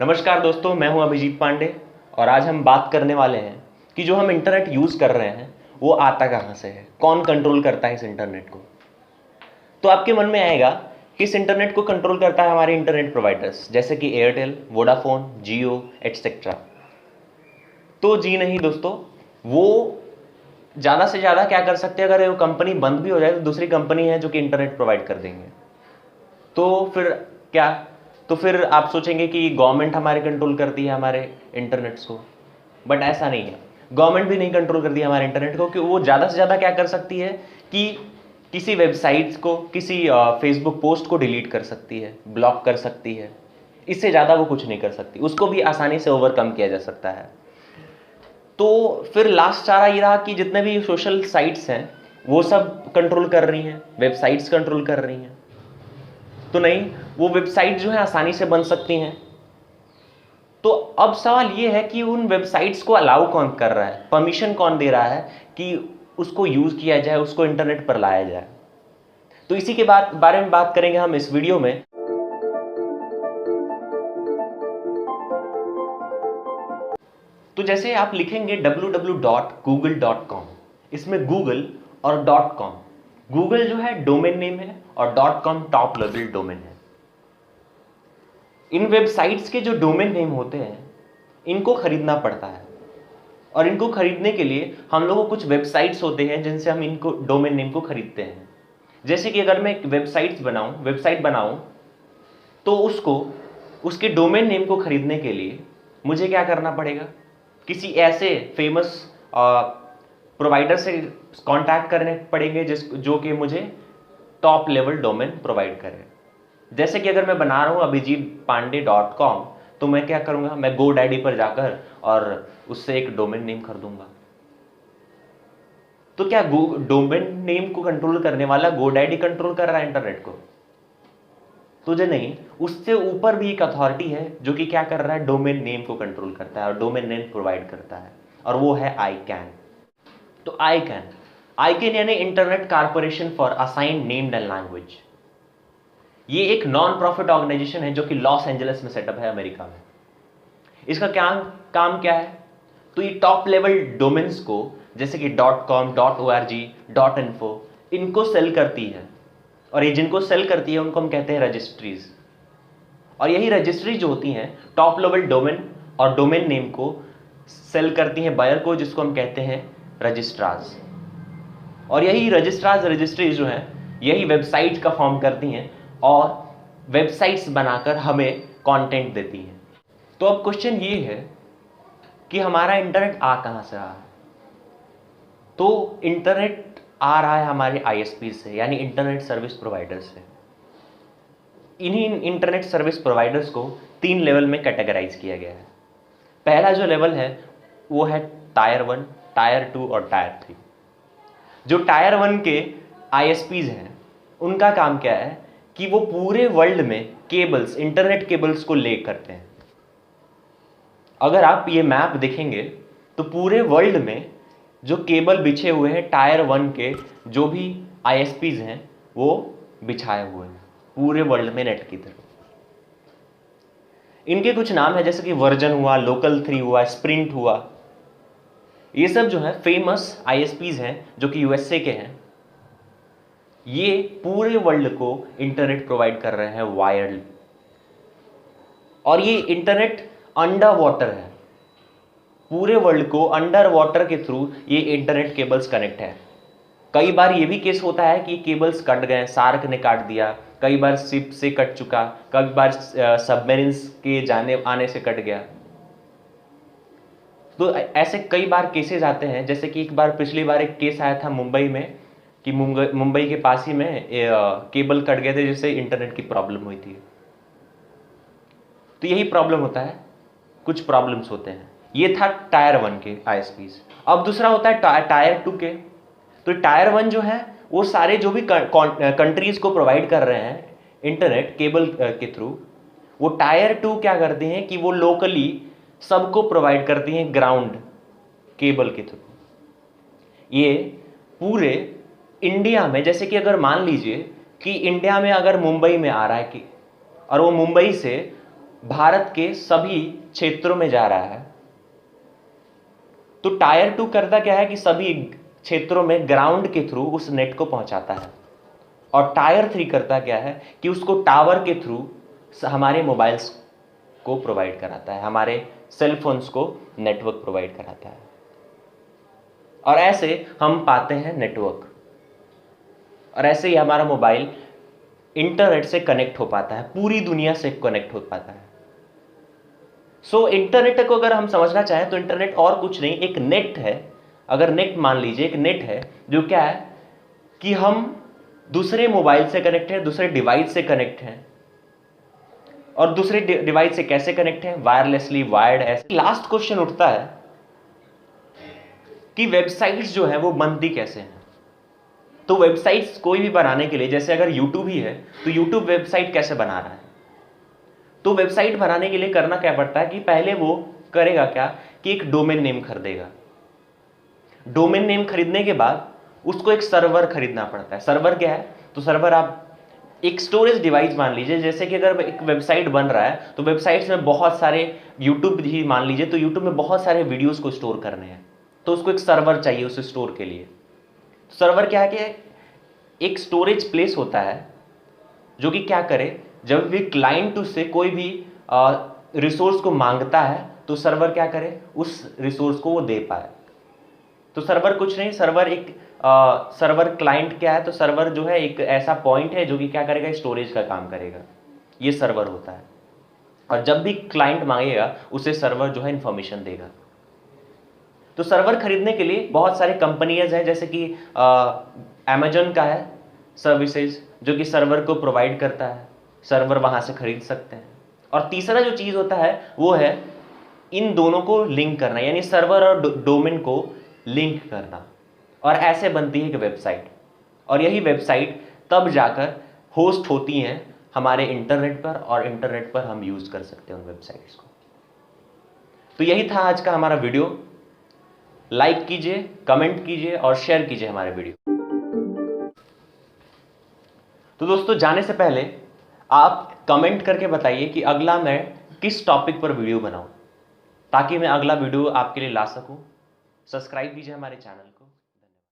नमस्कार दोस्तों, मैं हूं अभिजीत पांडे और आज हम बात करने वाले हैं कि जो हम इंटरनेट यूज़ कर रहे हैं वो आता कहाँ से है, कौन कंट्रोल करता है इस इंटरनेट को। तो आपके मन में आएगा कि इस इंटरनेट को कंट्रोल करता है हमारे इंटरनेट प्रोवाइडर्स जैसे कि एयरटेल, वोडाफोन, जियो एटसेट्रा। तो जी नहीं दोस्तों, वो ज़्यादा से ज़्यादा क्या कर सकते हैं, अगर वो कंपनी बंद भी हो जाए तो दूसरी कंपनी है जो कि इंटरनेट प्रोवाइड कर देंगे। तो फिर क्या, तो फिर आप सोचेंगे कि गवर्नमेंट हमारे कंट्रोल करती है हमारे इंटरनेट्स को, बट ऐसा नहीं है। गवर्नमेंट भी नहीं कंट्रोल करती है हमारे इंटरनेट को, कि वो ज़्यादा से ज़्यादा क्या कर सकती है कि किसी वेबसाइट्स को, किसी फेसबुक पोस्ट को डिलीट कर सकती है, ब्लॉक कर सकती है। इससे ज़्यादा वो कुछ नहीं कर सकती, उसको भी आसानी से ओवरकम किया जा सकता है। तो फिर लास्ट चारा ये रहा कि जितने भी सोशल साइट्स हैं वो सब कंट्रोल कर रही हैं, वेबसाइट्स कंट्रोल कर रही हैं। तो नहीं, वो वेबसाइट जो है आसानी से बन सकती हैं। तो अब सवाल ये है कि उन वेबसाइट्स को अलाउ कौन कर रहा है, परमिशन कौन दे रहा है कि उसको यूज किया जाए, उसको इंटरनेट पर लाया जाए। तो इसी के बारे में बात करेंगे हम इस वीडियो में। तो जैसे आप लिखेंगे www.google.com, इसमें गूगल और .com, गूगल जो है डोमेन नेम है और .com टॉप लेवल डोमेन है। इन वेबसाइट्स के जो डोमेन नेम होते हैं इनको खरीदना पड़ता है, और इनको खरीदने के लिए हम लोगों को कुछ वेबसाइट्स होते हैं जिनसे हम इनको डोमेन नेम को खरीदते हैं। जैसे कि अगर मैं एक वेबसाइट बनाऊं तो उसके डोमेन नेम को खरीदने के लिए मुझे क्या करना पड़ेगा, किसी ऐसे फेमस प्रोवाइडर से कांटेक्ट करने पड़ेंगे जो कि मुझे टॉप लेवल डोमेन प्रोवाइड करे। जैसे कि अगर मैं बना रहा हूँ abhijitpande.com, तो मैं क्या करूँगा, मैं GoDaddy पर जाकर और उससे एक डोमेन नेम खरीदूंगा। तो क्या डोमेन नेम को कंट्रोल करने वाला GoDaddy कंट्रोल कर रहा है इंटरनेट को? तुझे नहीं, उससे ऊपर भी एक अथॉरिटी है जो कि क्या कर रहा है, डोमेन नेम को कंट्रोल करता है और डोमेन नेम प्रोवाइड करता है, और वो है ICANN। तो ICANN यानी internet corporation for assigned named and language. ये एक नॉन प्रॉफिट ऑर्गेनाइजेशन है जो कि लॉस एंजलिस में सेटअप है, अमेरिका में। इसका काम क्या है, तो ये टॉप लेवल डोमेन्स को जैसे कि .com, .org, .info इनको सेल करती है, और ये जिनको सेल करती है उनको हम कहते हैं रजिस्ट्रीज। और यही रजिस्ट्री जो होती हैं टॉप लेवल डोमेन और डोमेन नेम को सेल करती हैं बायर को, जिसको हम कहते हैं रजिस्ट्रार्स। और यही रजिस्ट्रीज जो हैं यही वेबसाइट का फॉर्म करती हैं और वेबसाइट्स बनाकर हमें कंटेंट देती हैं। तो अब क्वेश्चन ये है कि हमारा इंटरनेट आ कहां से रहा है। तो इंटरनेट आ रहा है हमारे ISP से, यानी इंटरनेट सर्विस प्रोवाइडर से। इन्हीं इंटरनेट सर्विस प्रोवाइडर्स को 3 लेवल में कैटेगराइज किया गया है। पहला जो लेवल है वो है टायर 1, टायर 2 और टायर 3। जो टायर 1 के ISPs हैं उनका काम क्या है कि वो पूरे वर्ल्ड में केबल्स, इंटरनेट केबल्स को ले करते हैं। अगर आप ये मैप देखेंगे तो पूरे वर्ल्ड में जो केबल बिछे हुए हैं टायर 1 के जो भी ISPs हैं वो बिछाए हुए हैं पूरे वर्ल्ड में नेट की तरफ। इनके कुछ नाम है जैसे कि वर्जन हुआ, लोकल 3 हुआ, स्प्रिंट हुआ। ये सब जो है फेमस ISPs हैं जो कि USA के हैं। ये पूरे वर्ल्ड को इंटरनेट प्रोवाइड कर रहे हैं वायर्ड, और ये इंटरनेट अंडर वाटर है। पूरे वर्ल्ड को अंडर वाटर के थ्रू ये इंटरनेट केबल्स कनेक्ट है। कई बार ये भी केस होता है कि केबल्स कट गए, सार्क ने काट दिया, कई बार शिप से कट चुका, कई बार सबमरीन्स के जाने आने से कट गया। तो ऐसे कई बार केसेस आते हैं, जैसे कि एक बार पिछली बार एक केस आया था मुंबई में कि मुंबई के पास ही में केबल कट गए थे जिससे इंटरनेट की प्रॉब्लम हुई थी। तो यही प्रॉब्लम होता है, कुछ प्रॉब्लम्स होते हैं। ये था टायर 1 के ISPs। अब दूसरा होता है टायर 2 के। तो टायर 1 जो है वो सारे जो भी कंट्रीज को प्रोवाइड कर रहे हैं इंटरनेट केबल के थ्रू, वो टायर 2 क्या करते हैं कि वो लोकली सबको प्रोवाइड करती हैं ग्राउंड केबल के थ्रू। ये पूरे इंडिया में, जैसे कि अगर मान लीजिए कि इंडिया में अगर मुंबई में आ रहा है कि, और वो मुंबई से भारत के सभी क्षेत्रों में जा रहा है, तो टायर 2 करता क्या है कि सभी क्षेत्रों में ग्राउंड के थ्रू उस नेट को पहुंचाता है, और टायर 3 करता क्या है कि उसको टावर के थ्रू हमारे मोबाइल्स को प्रोवाइड कराता है, हमारे सेल फोन्स को नेटवर्क प्रोवाइड कराता है, और ऐसे हम पाते हैं नेटवर्क, और ऐसे ही हमारा मोबाइल इंटरनेट से कनेक्ट हो पाता है, पूरी दुनिया से कनेक्ट हो पाता है। सो इंटरनेट को अगर हम समझना चाहें तो इंटरनेट और कुछ नहीं, एक नेट है। अगर नेट मान लीजिए, एक नेट है जो क्या है कि हम दूसरे मोबाइल से कनेक्ट हैं, दूसरे डिवाइस से कनेक्ट हैं, और दूसरे डिवाइस से कैसे कनेक्ट हैं? Wirelessly, wired. ऐसे लास्ट क्वेश्चन उठता है कि वेबसाइट्स जो है वो बनती कैसे हैं? तो वेबसाइट्स कोई भी बनाने के लिए, जैसे अगर यूट्यूब ही है तो यूट्यूब वेबसाइट कैसे बना रहा है? तो वेबसाइट बनाने के लिए करना क्या पड़ता है कि पहले वो करेगा क्या कि एक डोमेन नेम खरीदेगा। डोमेन नेम खरीदने के बाद उसको एक सर्वर खरीदना पड़ता है। सर्वर क्या है? तो सर्वर आप एक स्टोरेज डिवाइस मान लीजिए, जैसे कि अगर एक वेबसाइट बन रहा है तो वेबसाइट्स में बहुत सारे, यूट्यूब ही मान लीजिए तो यूट्यूब में बहुत सारे वीडियोस को स्टोर करने हैं, तो उसको एक सर्वर चाहिए उसे स्टोर के लिए। सर्वर क्या है कि एक स्टोरेज प्लेस होता है जो कि क्या करे, जब भी क्लाइंट उससे कोई भी रिसोर्स को मांगता है तो सर्वर क्या करे, उस रिसोर्स को वो दे पाए। तो सर्वर कुछ नहीं, सर्वर एक सर्वर क्लाइंट क्या है, तो सर्वर जो है एक ऐसा पॉइंट है जो कि क्या करेगा, स्टोरेज का काम करेगा, ये सर्वर होता है। और जब भी क्लाइंट मांगेगा उसे सर्वर जो है इंफॉर्मेशन देगा। तो सर्वर खरीदने के लिए बहुत सारे कंपनीज हैं, जैसे कि अमेजन का है सर्विसेज जो कि सर्वर को प्रोवाइड करता है, सर्वर वहां से खरीद सकते हैं। और तीसरा जो चीज होता है वो है इन दोनों को लिंक करना, यानी सर्वर और डोमेन को लिंक करना, और ऐसे बनती है एक वेबसाइट। और यही वेबसाइट तब जाकर होस्ट होती हैं हमारे इंटरनेट पर, और इंटरनेट पर हम यूज कर सकते हैं उन वेबसाइट्स को। तो यही था आज का हमारा वीडियो। लाइक कीजिए, कमेंट कीजिए और शेयर कीजिए हमारे वीडियो। तो दोस्तों, जाने से पहले आप कमेंट करके बताइए कि अगला मैं किस टॉपिक पर वीडियो बनाऊं, ताकि मैं अगला वीडियो आपके लिए ला सकूं। सब्सक्राइब कीजिए हमारे चैनल को।